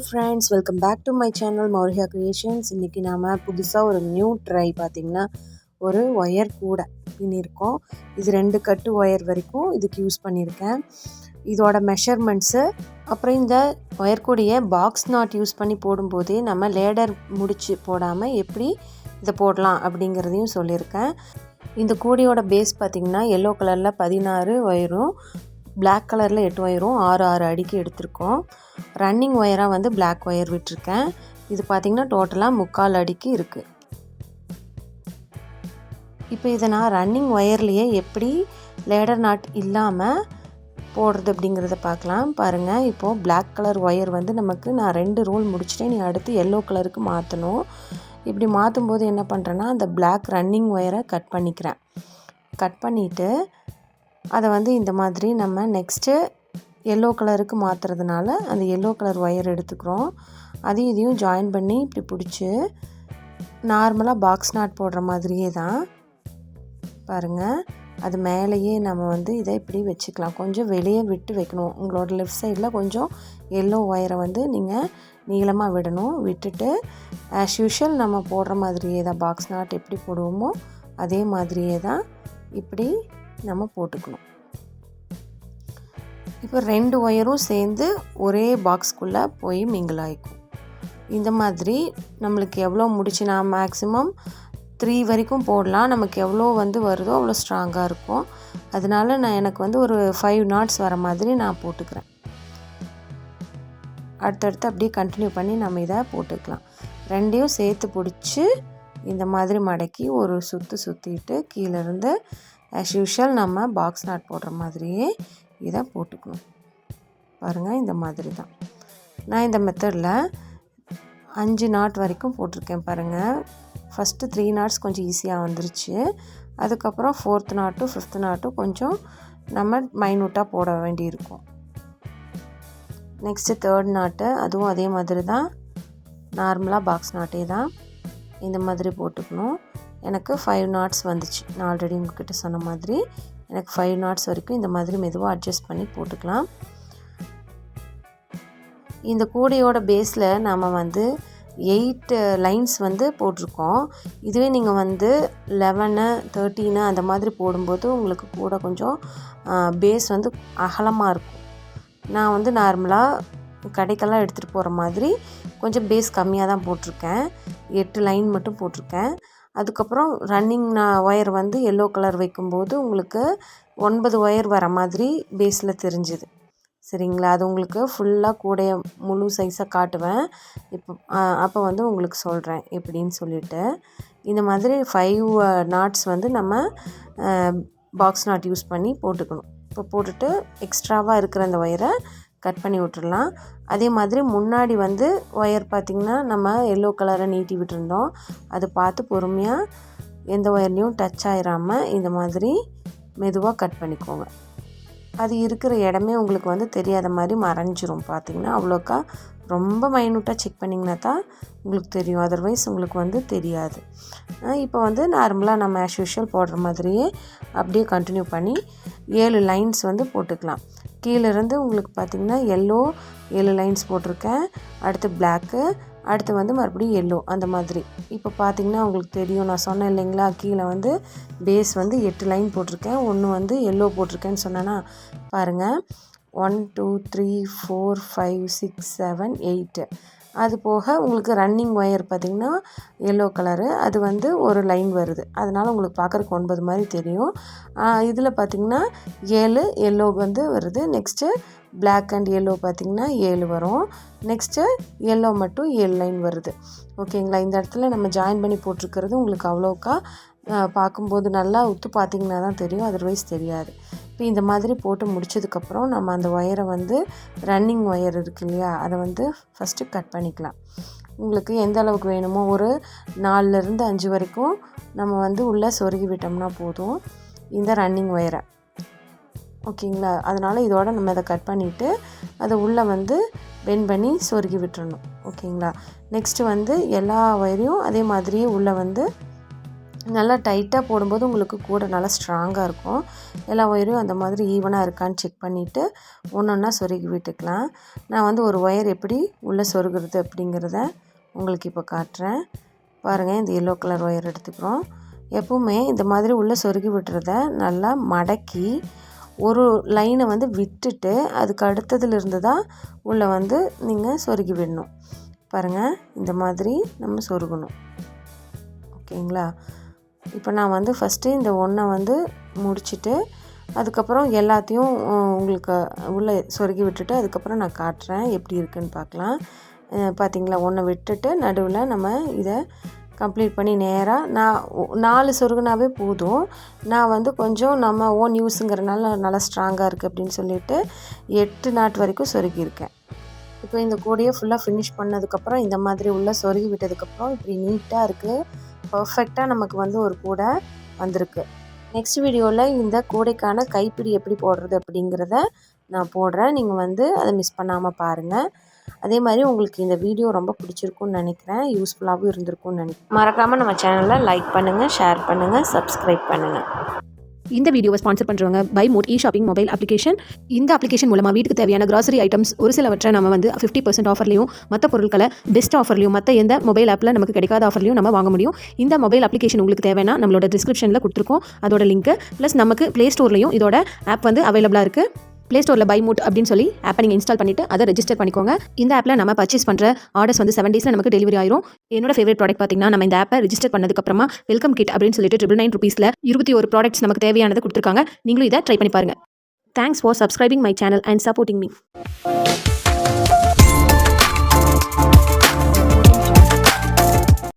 Friends, welcome back to my channel Maurya creations. இன்றைக்கி நாம் புதுசாக ஒரு நியூ ட்ரை பார்த்திங்கன்னா ஒரு ஒயர் கூட பின்னிருக்கோம். இது 2 கட்டு ஒயர் வரைக்கும் இதுக்கு யூஸ் பண்ணியிருக்கேன். இதோட மெஷர்மெண்ட்ஸு அப்புறம் இந்த ஒயர் கூடிய பாக்ஸ் நாட் யூஸ் பண்ணி போடும்போதே நம்ம லேடர் முடிச்சு போடாமல் எப்படி இதை போடலாம் அப்படிங்கிறதையும் சொல்லியிருக்கேன். இந்த கூடையோட பேஸ் பார்த்திங்கன்னா எல்லோ கலரில் 16 ஒயரும், பிளாக் கலரில் 8 ஒயரும் 6 அடிக்கு எடுத்திருக்கோம். ரன்னிங் ஒயராக வந்து பிளாக் ஒயர் விட்டுருக்கேன். இது பார்த்திங்கன்னா டோட்டலாக 3/4 அடிக்கு இருக்குது. இப்போ இதை நான் ரன்னிங் ஒயர்லேயே எப்படி லேடர் நாட் இல்லாமல் போடுறது அப்படிங்கிறத பார்க்கலாம். பாருங்கள், இப்போது பிளாக் கலர் ஒயர் வந்து நமக்கு நான் 2 ரோல் முடிச்சுட்டேன். நீ அடுத்து எல்லோ கலருக்கு மாற்றணும். இப்படி மாற்றும் போது என்ன பண்ணுறேன்னா அந்த பிளாக் ரன்னிங் ஒயரை கட் பண்ணிக்கிறேன். கட் பண்ணிவிட்டு அதை வந்து இந்த மாதிரி நம்ம நெக்ஸ்ட்டு எல்லோ கலருக்கு மாற்றுறதுனால அந்த எல்லோ கலர் ஒயர் எடுத்துக்கிறோம். அதையும் இதையும் ஜாயின் பண்ணி இப்படி பிடிச்சி நார்மலாக பாக்ஸ் நாட் போடுற மாதிரியே தான் பாருங்கள், அது மேலேயே நம்ம வந்து இதை இப்படி வச்சுக்கலாம். கொஞ்சம் வெளியே விட்டு வைக்கணும். உங்களோட லெஃப்ட் சைடில் கொஞ்சம் எல்லோ ஒயரை வந்து நீங்கள் நீளமாக விடணும். விட்டுட்டு ஆஸ் யூஷுவல் நம்ம போடுற மாதிரியே தான் பாக்ஸ் நாட் எப்படி போடுவோமோ அதே மாதிரியே தான் இப்படி நம்ம போட்டுக்கணும். இப்போ 2 ஒயரும் சேர்ந்து ஒரே பாக்ஸ்குள்ளே போய் மிங்கிள் ஆகிக்கும். இந்த மாதிரி நம்மளுக்கு எவ்வளோ முடிச்சு நான் மேக்ஸிமம் 3 வரைக்கும் போடலாம். நமக்கு எவ்வளோ வந்து வருதோ அவ்வளோ ஸ்ட்ராங்காக இருக்கும். அதனால எனக்கு வந்து ஒரு 5 நாட்ஸ் வர மாதிரி நான் போட்டுக்கிறேன். அடுத்தடுத்து அப்படியே கண்டினியூ பண்ணி நம்ம இதை போட்டுக்கலாம். 2யும் சேர்த்து பிடிச்சி இந்த மாதிரி மடக்கி ஒரு சுற்றிட்டு கீழேருந்து ஆஸ் யூஷுவல் நம்ம பாக்ஸ் நாட் போடுற மாதிரியே இதை போட்டுக்கணும். பாருங்கள், இந்த மாதிரி தான் நான் இந்த மெத்தடில் 5 நாட் வரைக்கும் போட்டிருக்கேன். பாருங்கள், ஃபஸ்ட்டு 3 நாட்ஸ் கொஞ்சம் ஈஸியாக வந்துருச்சு. அதுக்கப்புறம் 4th நாட்டும் 5th நாட்டும் கொஞ்சம் நம்ம மைனூட்டாக போட வேண்டியிருக்கும். நெக்ஸ்ட்டு 3rd நாட்டு, அதுவும் அதே மாதிரி தான் நார்மலாக பாக்ஸ் நாட்டே தான் இந்த மாதிரி போட்டுக்கணும். எனக்கு 5 நாட்ஸ் வந்துச்சு. நான் ஆல்ரெடி உங்ககிட்ட சொன்ன மாதிரி எனக்கு 5 நாட்ஸ் வரைக்கும் இந்த மாதிரி மெதுவாக அட்ஜஸ்ட் பண்ணி போட்டுக்கலாம். இந்த கூடையோட பேஸில் நாம் வந்து 8 லைன்ஸ் வந்து போட்டிருக்கோம். இதுவே நீங்கள் வந்து 11, 13 அந்த மாதிரி போடும்போது உங்களுக்கு கூட கொஞ்சம் பேஸ் வந்து அகலமாக இருக்கும். நான் வந்து நார்மலாக கடைக்கெல்லாம் எடுத்துகிட்டு போகிற மாதிரி கொஞ்சம் பேஸ் கம்மியாக தான் போட்டிருக்கேன். 8 லைன் மட்டும் போட்டிருக்கேன். அதுக்கப்புறம் ரன்னிங் ஒயர் வந்து எல்லோ கலர் வைக்கும்போது உங்களுக்கு 9 ஒயர் வர மாதிரி பேஸில் தெரிஞ்சுது. சரிங்களா? அது உங்களுக்கு ஃபுல்லாக கூடைய முழு சைஸாக காட்டுவேன். அப்போ வந்து உங்களுக்கு சொல்கிறேன் எப்படின்னு சொல்லிவிட்டு. இந்த மாதிரி 5 நாட்ஸ் வந்து நம்ம பாக்ஸ் நாட் யூஸ் பண்ணி போட்டுக்கணும். இப்போ போட்டுட்டு எக்ஸ்ட்ராவாக இருக்கிற அந்த ஒயரை கட் பண்ணி விட்டுடலாம். அதே மாதிரி முன்னாடி வந்து ஒயர் பார்த்திங்கன்னா நம்ம எல்லோ கலரை நீட்டி விட்டுருந்தோம். அது பார்த்து பொறுமையாக எந்த ஒயர்லேயும் டச் ஆகிடாமல் இந்த மாதிரி மெதுவாக கட் பண்ணிக்கோங்க. அது இருக்கிற இடமே உங்களுக்கு வந்து தெரியாத மாதிரி மறைஞ்சிரும். பார்த்திங்கன்னா அவ்வளோக்கா ரொம்ப மைனூட்டாக செக் பண்ணிங்கன்னா தான் உங்களுக்கு தெரியும். அதர்வைஸ் உங்களுக்கு வந்து தெரியாது. இப்போ வந்து நார்மலாக நம்ம ஆஸ் யூஷுவல் போடுற மாதிரியே அப்படியே கண்டினியூ பண்ணி 7 லைன்ஸ் வந்து போட்டுக்கலாம். கீழேருந்து உங்களுக்கு பார்த்திங்கன்னா எல்லோ 7 லைன்ஸ் போட்டிருக்கேன். அடுத்து பிளாக்கு, அடுத்து வந்து மறுபடியும் எல்லோ, அந்த மாதிரி. இப்போ பார்த்திங்கன்னா உங்களுக்கு தெரியும், நான் சொன்னேன் இல்லைங்களா, கீழே வந்து பேஸ் வந்து 8 லைன் போட்டிருக்கேன். ஒன்று வந்து எல்லோ போட்டிருக்கேன்னு சொன்னேன்னா பாருங்கள், 1 2 3 4 5 6 7 8. அது போக உங்களுக்கு ரன்னிங் ஒயர் பார்த்திங்கன்னா எல்லோ கலரு, அது வந்து ஒரு லைன் வருது. அதனால் உங்களுக்கு பார்க்குறக்கு 9 மாதிரி தெரியும். இதில் பார்த்திங்கன்னா 7 எல்லோ வந்து வருது. நெக்ஸ்ட்டு பிளாக் அண்ட் எல்லோ பார்த்திங்கன்னா 7 வரும். நெக்ஸ்ட்டு எல்லோ மட்டும் 7 லைன் வருது. ஓகேங்களா? இந்த இடத்துல நம்ம ஜாயின் பண்ணி போட்டிருக்கிறது உங்களுக்கு அவ்வளோக்கா பார்க்கும்போது நல்லா உத்து பார்த்திங்கன்னா தான் தெரியும். அதர்வைஸ் தெரியாது. இப்போ இந்த மாதிரி போட்டு முடிச்சதுக்கப்புறம் நம்ம அந்த ஒயரை வந்து ரன்னிங் ஒயர் இருக்கு இல்லையா, அதை வந்து ஃபஸ்ட்டு கட் பண்ணிக்கலாம். உங்களுக்கு எந்த அளவுக்கு வேணுமோ ஒரு 4லேருந்து 5 வரைக்கும் நம்ம வந்து உள்ளே சொருகி விட்டோம்னா போதும் இந்த ரன்னிங் ஒயரை. ஓகேங்களா? அதனால் இதோட நம்ம அதை கட் பண்ணிவிட்டு அதை உள்ளே வந்து பெண்ட் பண்ணி சொருகி விட்டுறணும். ஓகேங்களா? நெக்ஸ்ட்டு வந்து எல்லா ஒயரையும் அதே மாதிரியே உள்ளே வந்து நல்லா டைட்டாக போடும்போது உங்களுக்கு கூட நல்லா ஸ்ட்ராங்காக இருக்கும். எல்லா ஒயரையும் அந்த மாதிரி ஈவனாக இருக்கான்னு செக் பண்ணிவிட்டு ஒன்று ஒன்றா சொருகி விட்டுக்கலாம். நான் வந்து ஒரு ஒயர் எப்படி உள்ளே சொருகிறது அப்படிங்கிறத உங்களுக்கு இப்போ காட்டுறேன். பாருங்கள், இந்த எல்லோ கலர் ஒயர் எடுத்துக்கிறோம். எப்பவுமே இந்த மாதிரி உள்ளே சொருகி விட்டுறத நல்லா மடக்கி ஒரு லைனை வந்து விட்டுட்டு அதுக்கு அடுத்ததுலேருந்து தான் உள்ளே வந்து நீங்கள் சொருகி விடணும். பாருங்கள், இந்த மாதிரி நம்ம சொருகணும். ஓகேங்களா? இப்போ நான் வந்து ஃபஸ்ட்டு இந்த ஒன்றை வந்து முடிச்சுட்டு அதுக்கப்புறம் எல்லாத்தையும் உங்களுக்கு உள்ளே சொருகி விட்டுட்டு அதுக்கப்புறம் நான் காட்டுறேன் எப்படி இருக்குதுன்னு பார்க்கலாம். பார்த்திங்களா, ஒன்றை விட்டுட்டு நடுவில் நம்ம இதை கம்ப்ளீட் பண்ணி நேராக நான் 4 சொருகுனாவே போதும். நான் வந்து கொஞ்சம் நம்ம ஓன் யூஸுங்கிறனால நல்லா ஸ்ட்ராங்காக இருக்குது அப்படின்னு சொல்லிட்டு 8 நாட் வரைக்கும் சொருகியிருக்கேன். இப்போ இந்த கூடையை ஃபுல்லாக ஃபினிஷ் பண்ணதுக்கப்புறம் இந்த மாதிரி உள்ளே சொருகி விட்டதுக்கப்புறம் இப்படி நீட்டாக இருக்குது. பர்ஃபெக்டாக நமக்கு வந்து ஒரு கூடை வந்திருக்கு. நெக்ஸ்ட் வீடியோவில் இந்த கூடைக்கான கைப்பிடி எப்படி போடுறது அப்படிங்கிறத நான் போடுறேன். நீங்கள் வந்து அதை மிஸ் பண்ணாமல் பாருங்கள். அதே மாதிரி உங்களுக்கு இந்த வீடியோ ரொம்ப பிடிச்சிருக்குன்னு நினைக்கிறேன். யூஸ்ஃபுல்லாகவும் இருந்திருக்கும்னு நினைக்கிறேன். மறக்காமல் நம்ம சேனலை லைக் பண்ணுங்கள், ஷேர் பண்ணுங்கள், சப்ஸ்கிரைப் பண்ணுங்கள். இந்த வீடியோவை ஸ்பான்சர் பண்ணுறவங்க by mod shopping mobile application. இந்த அப்ளிகேஷன் மூலமாக வீட்டுக்கு தேவையான கிராசரி ஐட்டம்ஸ் ஒரு சிலவற்றை நம்ம வந்து 50% ஆஃபர்லையும், மற்ற பொருட்களை பெஸ்ட் ஆஃபர்லையும், மற்ற எந்த மொபைல் ஆப்பில் நமக்கு கிடைக்காத ஆஃபர்லையும் நம்ம வாங்க முடியும். இந்த மொபைல் அப்ளிகேஷன் உங்களுக்கு தேவைன்னா நம்மளோட டிஸ்கிரிப்ஷனில் கொடுத்துருக்கோம் அதோட லிங்க். ப்ளஸ் நமக்கு ப்ளே ஸ்டோர்லையும் இதோட ஆப் வந்து அவைலபிளாக இருக்குது. ப்ளே ஸ்டோரில் பை மோட் அப்படின்னு சொல்லி ஆப்பை நீங்கள் இன்ஸ்டால் பண்ணிவிட்டு அதை ரெஜிஸ்டர் பண்ணிக்கோங்க. இந்த ஆப்பில் நம்ம பர்ச்சேஸ் பண்ணுற ஆர்டர்ஸ் வந்து 7 டேஸில் நமக்கு டெலிவரி ஆயிரும். என்னோட ஃபேவரட் ப்ராடக்ட் பார்த்தீங்கன்னா, நம்ம இந்த ஆப்பை ரெஜிஸ்டர் பண்ணதுக்கப்புறமா வெல்கம் கிட் அப்படின்னு சொல்லிட்டு 999 rupeesல 21 ப்ராடக்ட்ஸ் நமக்கு தேவையானது கொடுத்துருக்காங்க. நீங்களும் இதை ட்ரை பண்ணி பாருங்கள். Thanks for subscribing my channel and supporting me.